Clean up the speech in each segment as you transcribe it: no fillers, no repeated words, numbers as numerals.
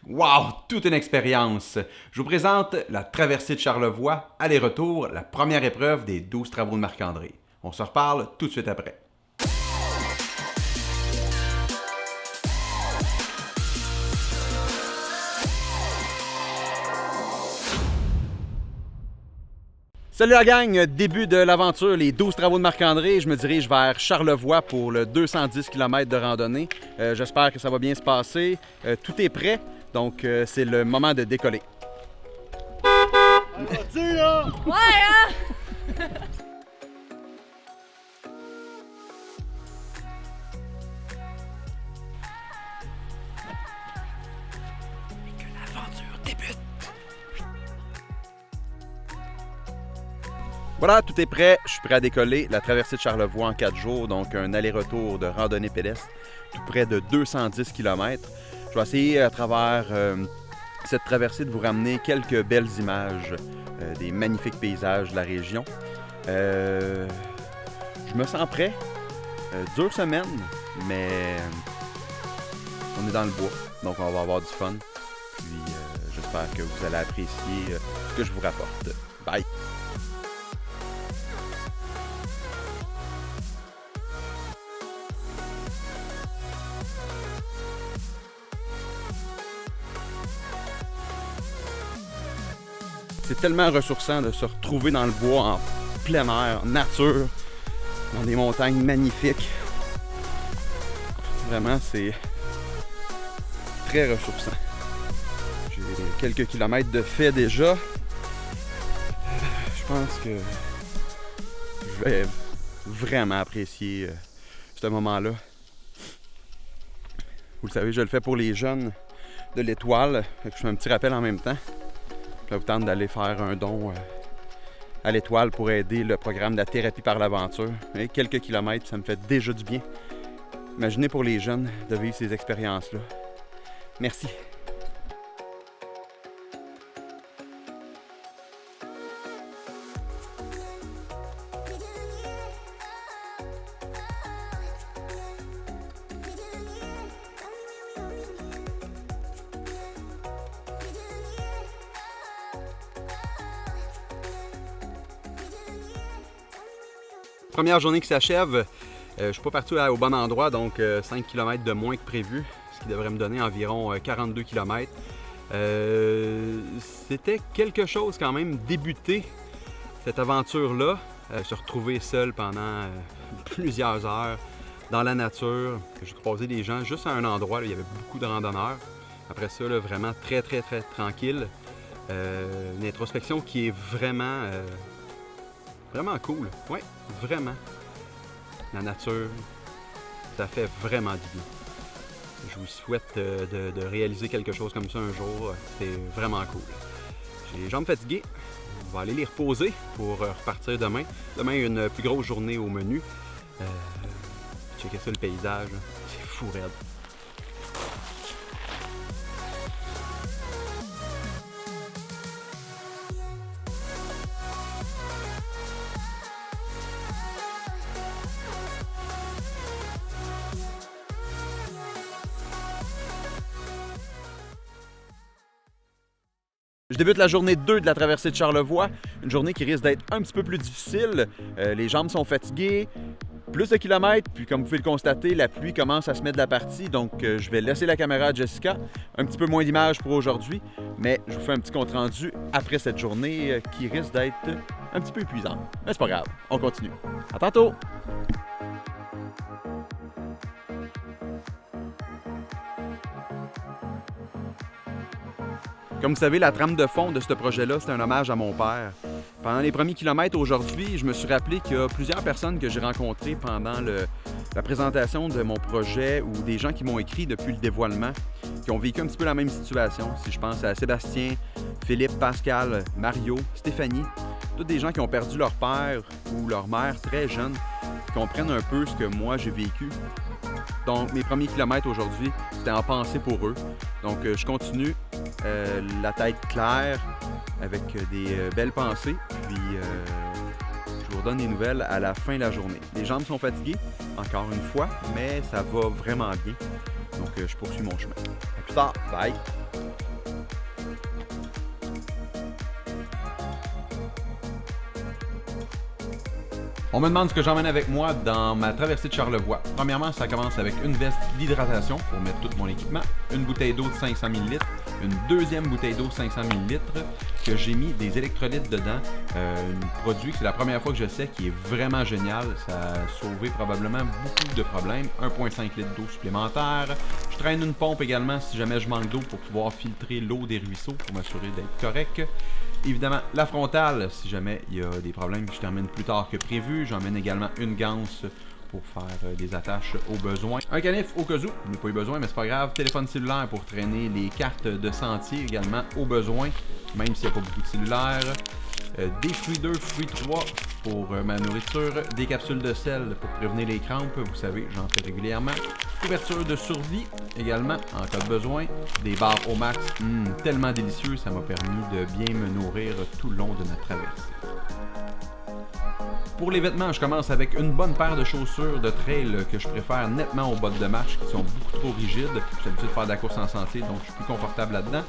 Wow, toute une expérience! Je vous présente la traversée de Charlevoix, aller-retour, la première épreuve des 12 travaux de Marc-André. On se reparle tout de suite après. Salut la gang! Début de l'aventure, les 12 travaux de Marc-André. Je me dirige vers Charlevoix pour le 210 km de randonnée. J'espère que ça va bien se passer. Tout est prêt, donc c'est le moment de décoller. Vas-tu là? Ouais, hein? Voilà, tout est prêt. Je suis prêt à décoller. La traversée de Charlevoix en 4 jours, donc un aller-retour de randonnée pédestre, tout près de 210 km. Je vais essayer à travers cette traversée de vous ramener quelques belles images, des magnifiques paysages de la région. Je me sens prêt. Dure semaine, mais on est dans le bois, donc on va avoir du fun. Puis j'espère que vous allez apprécier ce que je vous rapporte. Bye! C'est tellement ressourçant de se retrouver dans le bois, en plein air, en nature, dans des montagnes magnifiques. Vraiment, c'est très ressourçant. J'ai quelques kilomètres de fait déjà. Je pense que je vais vraiment apprécier ce moment-là. Vous le savez, je le fais pour les jeunes de l'Étoile. Je fais un petit rappel en même temps. Ça vous tente d'aller faire un don à l'Étoile pour aider le programme de la thérapie par l'aventure. Et quelques kilomètres, ça me fait déjà du bien. Imaginez pour les jeunes de vivre ces expériences-là. Merci. Première journée qui s'achève, je ne suis pas parti au bon endroit, donc 5 km de moins que prévu, ce qui devrait me donner environ 42 km. C'était quelque chose quand même, débuter cette aventure-là, se retrouver seul pendant plusieurs heures dans la nature. J'ai croisé des gens juste à un endroit, là, il y avait beaucoup de randonneurs. Après ça, là, vraiment très tranquille. Une introspection qui est vraiment cool. Oui, vraiment. La nature, ça fait vraiment du bien. Je vous souhaite de réaliser quelque chose comme ça un jour. C'est vraiment cool. J'ai les jambes fatiguées. On va aller les reposer pour repartir demain. Demain, une plus grosse journée au menu. Checkez ça, le paysage. C'est fou raide. Je débute la journée 2 de la traversée de Charlevoix, une journée qui risque d'être un petit peu plus difficile. Les jambes sont fatiguées, plus de kilomètres, puis comme vous pouvez le constater, la pluie commence à se mettre de la partie, donc je vais laisser la caméra à Jessica. Un petit peu moins d'images pour aujourd'hui, mais je vous fais un petit compte-rendu après cette journée qui risque d'être un petit peu épuisante. Mais c'est pas grave, on continue. À tantôt! Comme vous savez, la trame de fond de ce projet-là, c'est un hommage à mon père. Pendant les premiers kilomètres aujourd'hui, je me suis rappelé qu'il y a plusieurs personnes que j'ai rencontrées pendant la présentation de mon projet ou des gens qui m'ont écrit depuis le dévoilement, qui ont vécu un petit peu la même situation. Si je pense à Sébastien, Philippe, Pascal, Mario, Stéphanie, tous des gens qui ont perdu leur père ou leur mère très jeunes, qui comprennent un peu ce que moi j'ai vécu. Donc, mes premiers kilomètres aujourd'hui, c'était en pensée pour eux. Donc, je continue, la tête claire, avec des belles pensées. Puis, je vous redonne des nouvelles à la fin de la journée. Les jambes sont fatiguées, encore une fois, mais ça va vraiment bien. Donc, je poursuis mon chemin. À plus tard. Bye! On me demande ce que j'emmène avec moi dans ma traversée de Charlevoix. Premièrement, ça commence avec une veste d'hydratation pour mettre tout mon équipement, une bouteille d'eau de 500 ml, une deuxième bouteille d'eau de 500 ml que j'ai mis des électrolytes dedans. Un produit que c'est la première fois que je sais qui est vraiment génial. Ça a sauvé probablement beaucoup de problèmes. 1,5 litre d'eau supplémentaire. Je traîne une pompe également si jamais je manque d'eau pour pouvoir filtrer l'eau des ruisseaux pour m'assurer d'être correct. Évidemment, la frontale, si jamais il y a des problèmes que je termine plus tard que prévu. J'emmène également une ganse pour faire des attaches au besoin. Un canif au cas où, je n'ai pas eu besoin, mais c'est pas grave. Téléphone cellulaire pour traîner les cartes de sentier également au besoin, même s'il n'y a pas beaucoup de cellulaire. Des fruits 2, fruits 3 pour ma nourriture, des capsules de sel pour prévenir les crampes, vous savez, j'en fais régulièrement. Couverture de survie également en cas de besoin. Des barres au max, tellement délicieux, ça m'a permis de bien me nourrir tout le long de ma traversée. Pour les vêtements, je commence avec une bonne paire de chaussures de trail que je préfère nettement aux bottes de marche qui sont beaucoup trop rigides. J'ai l'habitude de faire de la course en sentier, donc je suis plus confortable là-dedans.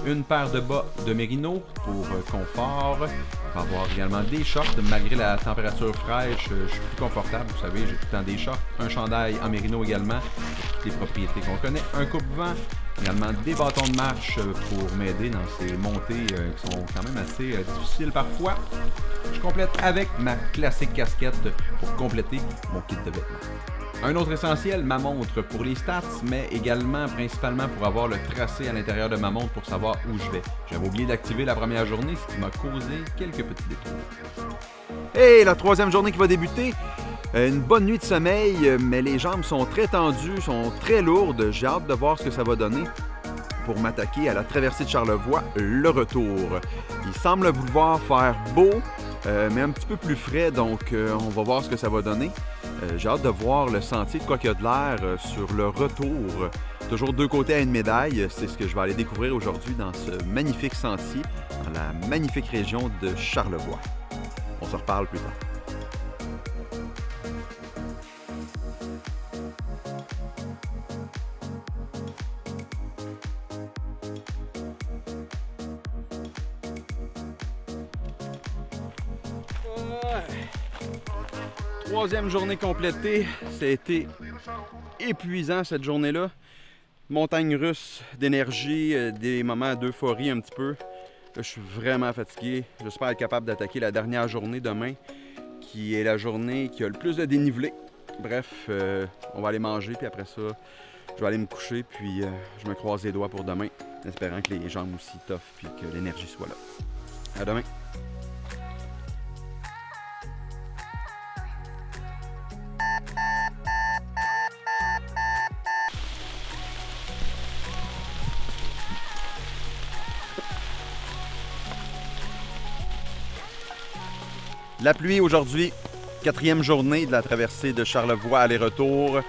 Une paire de bas de Merino pour confort. On va avoir également des shorts. Malgré la température fraîche, je suis plus confortable. Vous savez, j'ai tout le temps des shorts. Un chandail en Merino également, pour toutes les propriétés qu'on connaît. Un coupe-vent. Également des bâtons de marche pour m'aider dans ces montées qui sont quand même assez difficiles parfois. Je complète avec ma classique casquette pour compléter mon kit de vêtements. Un autre essentiel, ma montre pour les stats, mais également principalement pour avoir le tracé à l'intérieur de ma montre pour savoir où je vais. J'avais oublié d'activer la première journée, ce qui m'a causé quelques petits détours. Hey, la troisième journée qui va débuter. Une bonne nuit de sommeil, mais les jambes sont très tendues, sont très lourdes. J'ai hâte de voir ce que ça va donner pour m'attaquer à la traversée de Charlevoix, le retour. Il semble vouloir faire beau, mais un petit peu plus frais, donc on va voir ce que ça va donner. J'ai hâte de voir le sentier de quoi qu'il y a de l'air sur le retour. Toujours deux côtés à une médaille, c'est ce que je vais aller découvrir aujourd'hui dans ce magnifique sentier, dans la magnifique région de Charlevoix. On se reparle plus tard. Troisième journée complétée, ça a été épuisant cette journée-là. Montagne russe d'énergie, des moments d'euphorie un petit peu. Là, je suis vraiment fatigué. J'espère être capable d'attaquer la dernière journée demain, qui est la journée qui a le plus de dénivelé. Bref, on va aller manger, puis après ça, je vais aller me coucher, puis je me croise les doigts pour demain, espérant que les jambes aussi toffent, puis que l'énergie soit là. À demain! La pluie aujourd'hui, quatrième journée de la traversée de Charlevoix aller-retour. Ouais.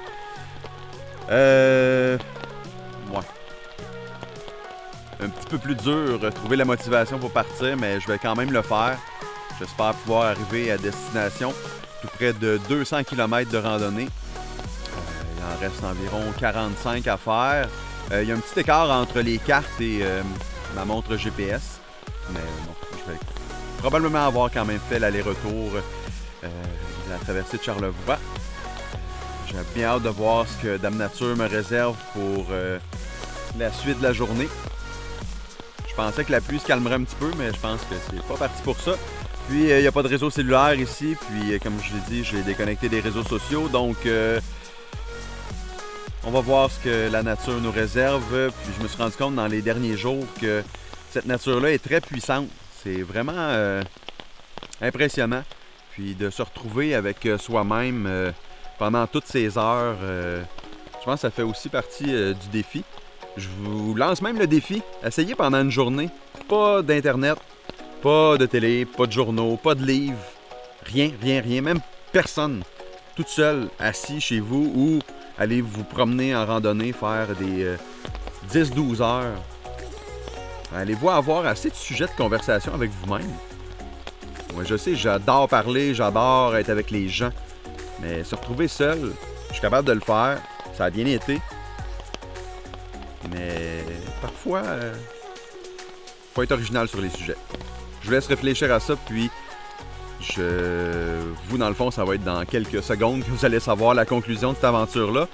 Un petit peu plus dur, trouver la motivation pour partir, mais je vais quand même le faire. J'espère pouvoir arriver à destination. Tout près de 200 km de randonnée. Il en reste environ 45 à faire. Il y a un petit écart entre les cartes et ma montre GPS. Mais bon, je vais probablement avoir quand même fait l'aller-retour de la traversée de Charlevoix. J'ai bien hâte de voir ce que Dame Nature me réserve pour la suite de la journée. Je pensais que la pluie se calmerait un petit peu, mais je pense que c'est pas parti pour ça. Puis, il n'y a pas de réseau cellulaire ici. Puis, comme je l'ai dit, j'ai déconnecté des réseaux sociaux. Donc, on va voir ce que la nature nous réserve. Puis, je me suis rendu compte dans les derniers jours que cette nature-là est très puissante. C'est vraiment impressionnant. Puis, de se retrouver avec soi-même pendant toutes ces heures, je pense que ça fait aussi partie du défi. Je vous lance même le défi. Essayez pendant une journée. Pas d'Internet. Pas de télé, pas de journaux, pas de livres, rien, même personne, toute seule, assis chez vous ou allez vous promener en randonnée, faire des 10-12 heures. Allez-vous avoir assez de sujets de conversation avec vous-même? Moi, je sais, j'adore parler, j'adore être avec les gens, mais se retrouver seul, je suis capable de le faire, ça a bien été, mais parfois, faut être original sur les sujets. Je vous laisse réfléchir à ça, puis Vous, dans le fond, ça va être dans quelques secondes que vous allez savoir la conclusion de cette aventure-là.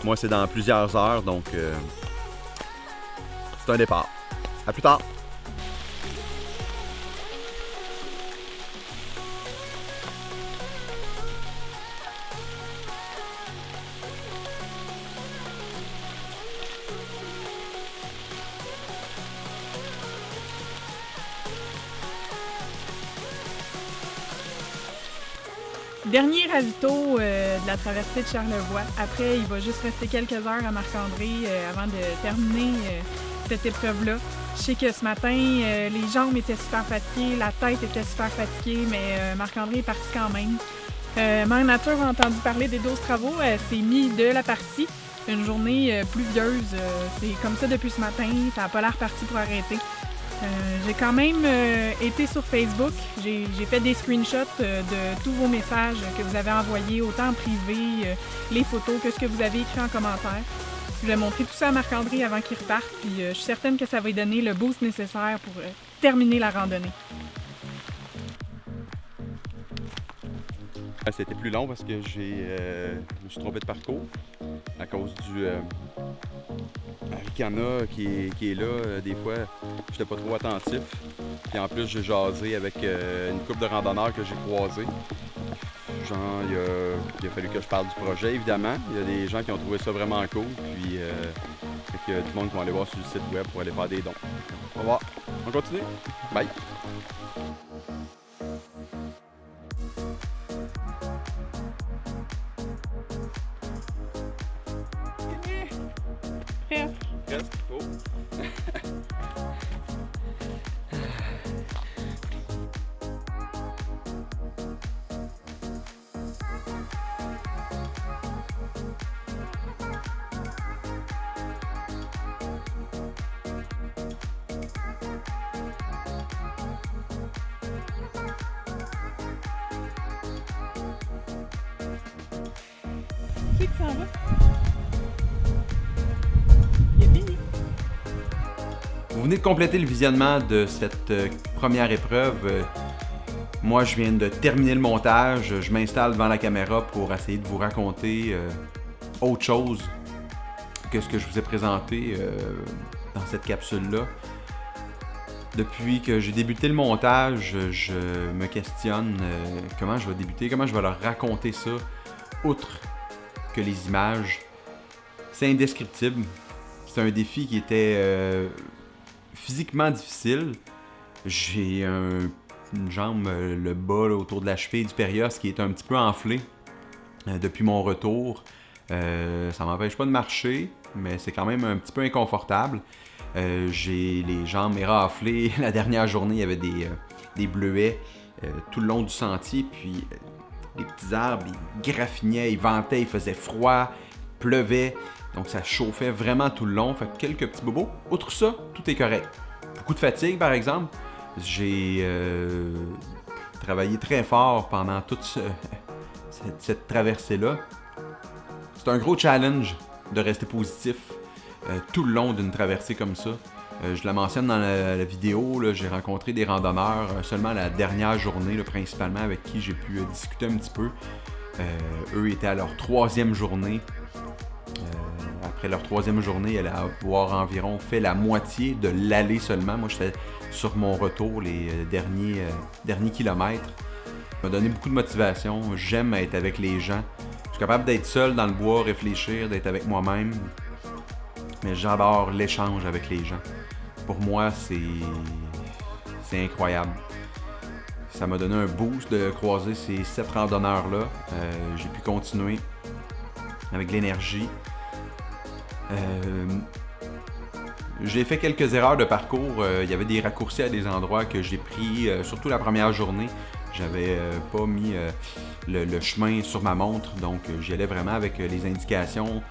Moi, c'est dans plusieurs heures, donc c'est un départ. À plus tard! Dernier ravito de la traversée de Charlevoix. Après, il va juste rester quelques heures à Marc-André avant de terminer cette épreuve-là. Je sais que ce matin, les jambes étaient super fatiguées, la tête était super fatiguée, mais Marc-André est parti quand même. Mère Nature a entendu parler des 12 travaux, elle s'est mise de la partie. Une journée pluvieuse, c'est comme ça depuis ce matin, ça n'a pas l'air parti pour arrêter. J'ai quand même été sur Facebook. J'ai fait des screenshots de tous vos messages que vous avez envoyés, autant en privé, les photos que ce que vous avez écrit en commentaire. Je vais montrer tout ça à Marc-André avant qu'il reparte, puis je suis certaine que ça va lui donner le boost nécessaire pour terminer la randonnée. C'était plus long parce que je me suis trompé de parcours à cause du Ricana qui est là. Des fois, j'étais pas trop attentif. Puis en plus, j'ai jasé avec une couple de randonneurs que j'ai croisés. Genre, il a fallu que je parle du projet, évidemment. Il y a des gens qui ont trouvé ça vraiment cool. Puis, fait que tout le monde qui va aller voir sur le site web pour aller faire des dons. On va voir. On continue. Bye! Presque. Oh. Qui s'en va? Vous venez de compléter le visionnement de cette première épreuve. Moi, je viens de terminer le montage. Je m'installe devant la caméra pour essayer de vous raconter autre chose que ce que je vous ai présenté dans cette capsule-là. Depuis que j'ai débuté le montage, je me questionne comment je vais débuter, comment je vais leur raconter ça, outre que les images. C'est indescriptible. C'est un défi qui était physiquement difficile. J'ai une jambe, le bas là, autour de la cheville du périos qui est un petit peu enflé depuis mon retour. Ça m'empêche pas de marcher, mais c'est quand même un petit peu inconfortable. J'ai les jambes éraflées. La dernière journée, il y avait des bleuets tout le long du sentier, puis les petits arbres, ils graffinaient, ils ventaient, il faisait froid, il pleuvait. Donc ça chauffait vraiment tout le long. Fait que quelques petits bobos. Outre ça, tout est correct. Beaucoup de fatigue, par exemple. J'ai travaillé très fort pendant toute cette traversée-là. C'est un gros challenge de rester positif tout le long d'une traversée comme ça. Je la mentionne dans la vidéo, là, j'ai rencontré des randonneurs seulement la dernière journée, là, principalement, avec qui j'ai pu discuter un petit peu. Eux étaient à leur 3e journée. Après leur 3e journée, elle a avoir environ fait la moitié de l'aller seulement. Moi, j'étais sur mon retour les derniers kilomètres. Ça m'a donné beaucoup de motivation. J'aime être avec les gens. Je suis capable d'être seul dans le bois, réfléchir, d'être avec moi-même. Mais j'adore l'échange avec les gens. Pour moi, c'est incroyable. Ça m'a donné un boost de croiser ces 7 randonneurs-là. J'ai pu continuer avec l'énergie. J'ai fait quelques erreurs de parcours. Il y avait des raccourcis à des endroits que j'ai pris, surtout la première journée. J'avais pas mis le chemin sur ma montre, donc j'y allais vraiment avec les indications.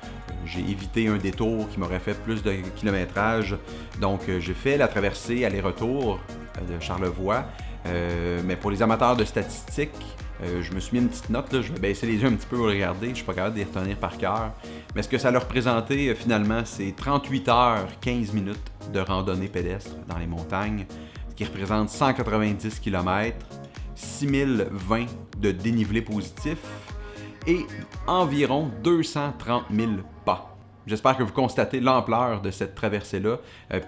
J'ai évité un détour qui m'aurait fait plus de kilométrage. Donc j'ai fait la traversée aller-retour de Charlevoix. Mais pour les amateurs de statistiques, je me suis mis une petite note, là, je vais baisser les yeux un petit peu pour regarder, je suis pas capable d'y retenir par cœur. Mais ce que ça leur représentait finalement, c'est 38 heures 15 minutes de randonnée pédestre dans les montagnes, ce qui représente 190 km, 6020 de dénivelé positif et environ 230 000 pas. J'espère que vous constatez l'ampleur de cette traversée-là,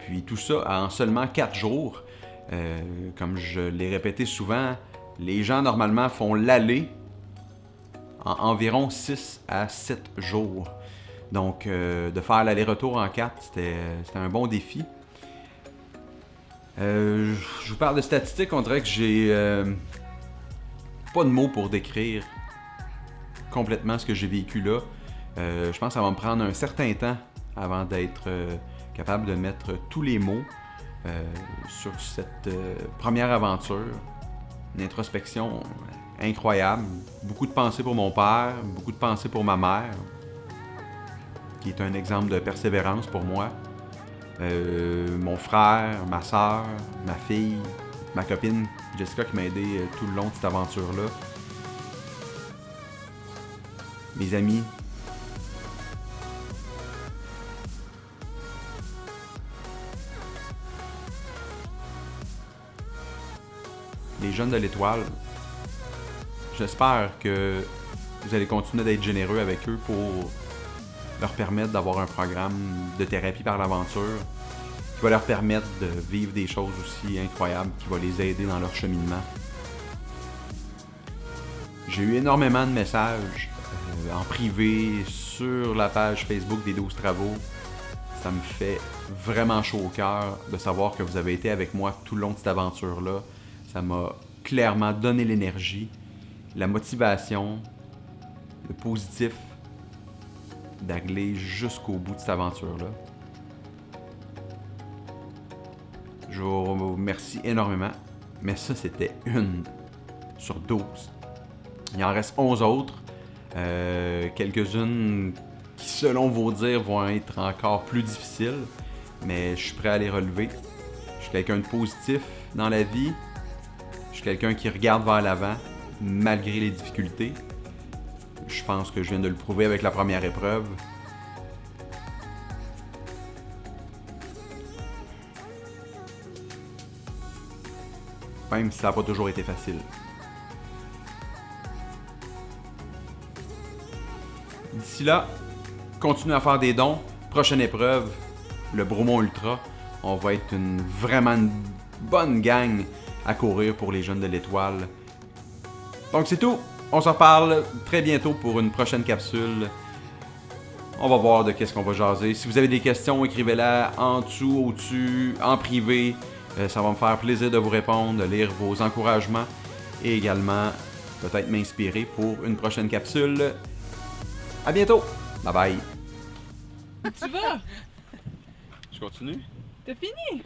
puis tout ça en seulement 4 jours. Comme je l'ai répété souvent, les gens normalement font l'aller en environ 6 à 7 jours. Donc, de faire l'aller-retour en 4, c'était un bon défi. Je vous parle de statistiques, on dirait que j'ai pas de mots pour décrire complètement ce que j'ai vécu là. Je pense que ça va me prendre un certain temps avant d'être capable de mettre tous les mots sur cette première aventure. Une introspection incroyable. Beaucoup de pensées pour mon père, beaucoup de pensées pour ma mère, qui est un exemple de persévérance pour moi. Mon frère, ma soeur, ma fille, ma copine Jessica qui m'a aidé tout le long de cette aventure-là. Mes amis. Les jeunes de l'Étoile. J'espère que vous allez continuer d'être généreux avec eux pour leur permettre d'avoir un programme de thérapie par l'aventure qui va leur permettre de vivre des choses aussi incroyables, qui va les aider dans leur cheminement. J'ai eu énormément de messages en privé sur la page Facebook des 12 travaux. Ça me fait vraiment chaud au cœur de savoir que vous avez été avec moi tout le long de cette aventure-là. Ça m'a clairement donné l'énergie, la motivation, le positif d'aller jusqu'au bout de cette aventure-là. Je vous remercie énormément, mais ça, c'était 1 sur 12. Il en reste 11 autres, quelques-unes qui, selon vos dires, vont être encore plus difficiles, mais je suis prêt à les relever. Je suis quelqu'un de positif dans la vie. Je suis quelqu'un qui regarde vers l'avant, malgré les difficultés. Je pense que je viens de le prouver avec la première épreuve. Même si ça n'a pas toujours été facile. D'ici là, continuez à faire des dons. Prochaine épreuve, le Bromont Ultra. On va être vraiment une bonne gang à courir pour les jeunes de l'Étoile. Donc c'est tout. On se reparle très bientôt pour une prochaine capsule. On va voir de qu'est-ce qu'on va jaser. Si vous avez des questions, écrivez-la en dessous, au-dessus, en privé. Ça va me faire plaisir de vous répondre, de lire vos encouragements et également peut-être m'inspirer pour une prochaine capsule. À bientôt. Bye bye. Tu vas? Je continue? T'as fini?